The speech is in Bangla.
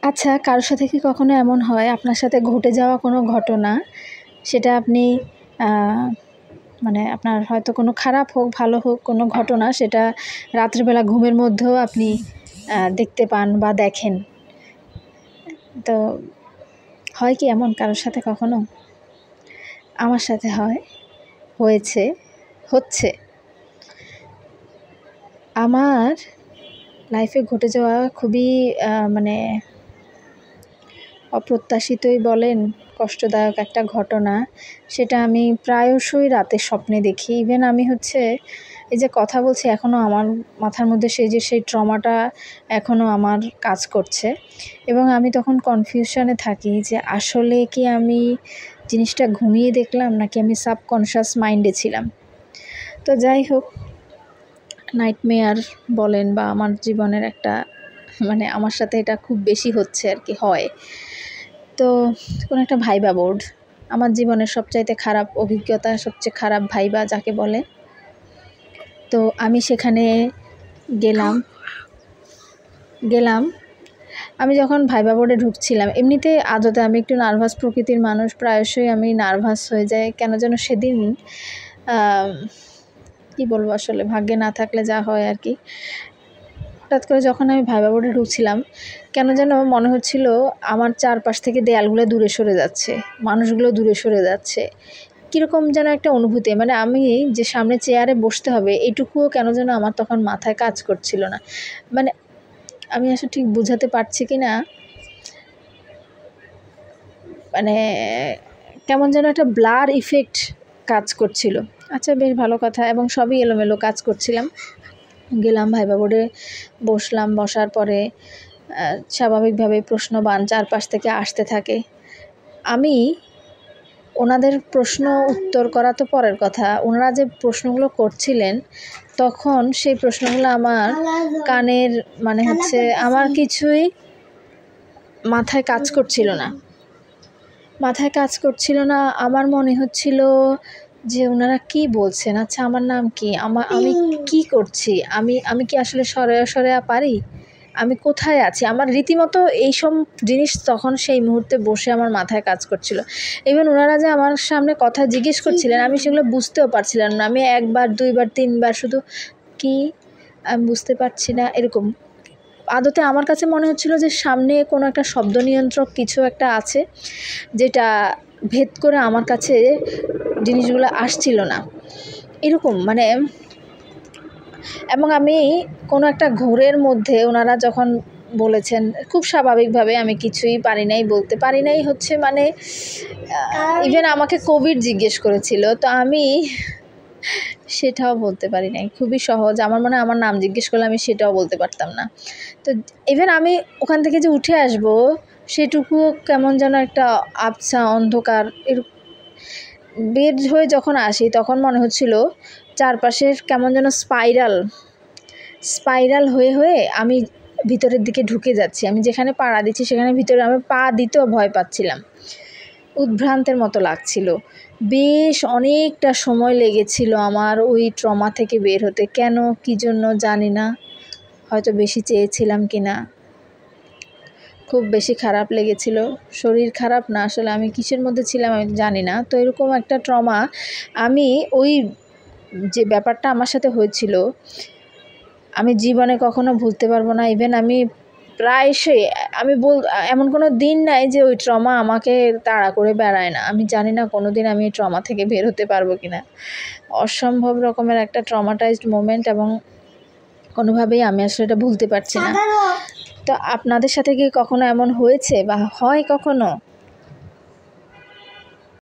আচ্ছা, কারোর সাথে কি কখনো এমন হয় আপনার সাথে ঘটে যাওয়া কোনো ঘটনা, সেটা আপনি আ মানে আপনার হয়তো কোনো খারাপ হোক, ভালো হোক কোনো ঘটনা সেটা রাত্রে বেলা ঘুমের মধ্যেও আপনি দেখতে পান বা দেখেন। তো হয় কি এমন কারোর সাথে কখনো? আমার সাথে হয়, হয়েছে, হচ্ছে। আমার লাইফে ঘটে যাওয়া খুবই মানে অপ্রত্যাশিতই বলেন, কষ্টদায়ক একটা ঘটনা। সেটা আমি প্রায়শই রাতে স্বপ্নে দেখি। ইভেন আমি হচ্ছে এই যে কথা বলছি এখনও আমার মাথার মধ্যে সেই ট্রমাটা এখনও আমার কাজ করছে এবং আমি তখন কনফিউশনে থাকি যে আসলে কি আমি জিনিসটা ঘুমিয়ে দেখলাম নাকি আমি সাবকনশাস মাইন্ডে ছিলাম। তো যাই হোক, নাইটমেয়ার বলেন বা আমার জীবনের একটা মানে আমার সাথে এটা খুব বেশি হচ্ছে আর কি হয়। তো কোনো একটা ভাইবা বোর্ড, আমার জীবনের সবচাইতে খারাপ অভিজ্ঞতা, সবচেয়ে খারাপ ভাইবা যাকে বলে। তো আমি সেখানে গেলাম। আমি যখন ভাইবা বোর্ডে ঢুকছিলাম, এমনিতে আদতে আমি একটু নার্ভাস প্রকৃতির মানুষ, প্রায়শই আমি নার্ভাস হয়ে যাই। কেন যেন সেদিন কি বলবো, আসলে ভাগ্যে না থাকলে যা হয় আর কি। হঠাৎ করে যখন আমি ভাইবা বোর্ডে ঢুকছিলাম, কেন যেন মনে হচ্ছিল আমার চারপাশ থেকে দেয়ালগুলো দূরে সরে যাচ্ছে, মানুষগুলো দূরে সরে যাচ্ছে। কীরকম যেন একটা অনুভূতি, মানে আমি যে সামনে চেয়ারে বসতে হবে এইটুকুও কেন যেন আমার তখন মাথায় কাজ করছিল না। মানে আমি আসলে ঠিক বোঝাতে পারছি কি না, মানে কেমন যেন একটা ব্লার ইফেক্ট কাজ করছিল। আচ্ছা, বেশ ভালো কথা, এবং সবই এলোমেলো কাজ করছিলাম। গেলাম ভাইবা বোর্ডে, বসলাম। বসার পরে স্বাভাবিকভাবে প্রশ্নবাণ চারপাশ থেকে আসতে থাকে। আমি ওনাদের প্রশ্ন উত্তর করা তো পরের কথা, ওনারা যে প্রশ্নগুলো করছিলেন তখন সেই প্রশ্নগুলো আমার কানের মানে হচ্ছে আমার কিছুই মাথায় কাজ করছিল না। আমার মনে হচ্ছিল যে ওনারা কি বলছেন, আচ্ছা আমার নাম কি, আমি কি করছি, আমি কি আসলে সরেয়া পারি, আমি কোথায় আছি, আমার রীতিমতো এইসব জিনিস তখন সেই মুহূর্তে বসে আমার মাথায় কাজ করছিল। ইভেন ওনারা যে আমার সামনে কথা জিজ্ঞেস করছিলেন আমি সেগুলো বুঝতেও পারছিলাম না। আমি একবার দুইবার তিনবার শুধু কি আমি বুঝতে পারছি না এরকম। আদতে আমার কাছে মনে হচ্ছিল যে সামনে কোনো একটা শব্দ নিয়ন্ত্রক কিছু একটা আছে যেটা ভেদ করে আমার কাছে জিনিসগুলো আসছিল না এরকম মানে। এবং আমি কোনো একটা ঘোরের মধ্যে ওনারা যখন বলেছেন খুব স্বাভাবিকভাবে, আমি কিছুই পারি নাই, বলতে পারি নাই হচ্ছে মানে ইভেন আমাকে কোভিড জিজ্ঞেস করেছিল, তো আমি সেটাও বলতে পারি নাই। খুবই সহজ, আমার মনে হয় আমার নাম জিজ্ঞেস করলে আমি সেটাও বলতে পারতাম না। তো ইভেন আমি ওখান থেকে যে উঠে আসব সেটুকুও কেমন যেন একটা আবছা অন্ধকার বের হয়ে যখন আসি তখন মনে হচ্ছিল চারপাশের কেমন যেন স্পাইরাল হয়ে আমি ভিতরের দিকে ঢুকে যাচ্ছি। আমি যেখানে পাড়া দিচ্ছি সেখানে ভিতরে আমি পা দিতেও ভয় পাচ্ছিলাম, উদ্ভ্রান্তের মতো লাগছিল। বেশ অনেকটা সময় লেগেছিল আমার ওই ট্রমা থেকে বের হতে। কেন, কী জন্য জানি না, হয়তো বেশি চেয়েছিলাম কি না, খুব বেশি খারাপ লেগেছিল। শরীর খারাপ না, আসলে আমি কিসের মধ্যে ছিলাম আমি জানি না। তো এরকম একটা ট্রমা আমি ওই যে ব্যাপারটা আমার সাথে হয়েছিল আমি জীবনে কখনো ভুলতে পারবো না। ইভেন আমি প্রায়শই এমন কোনো দিন নাই যে ওই ট্রমা আমাকে তাড়া করে বেড়ায় না। আমি জানি না কোনো দিন আমি এই ট্রমা থেকে বের হতে পারবো কি না। অসম্ভব রকমের একটা ট্রমাটাইজড মোমেন্ট, এবং কোনোভাবেই আমি আসলে এটা ভুলতে পারছি না। তো আপনাদের সাথে কি কখনো এমন হয়েছে বা হয় কখনো?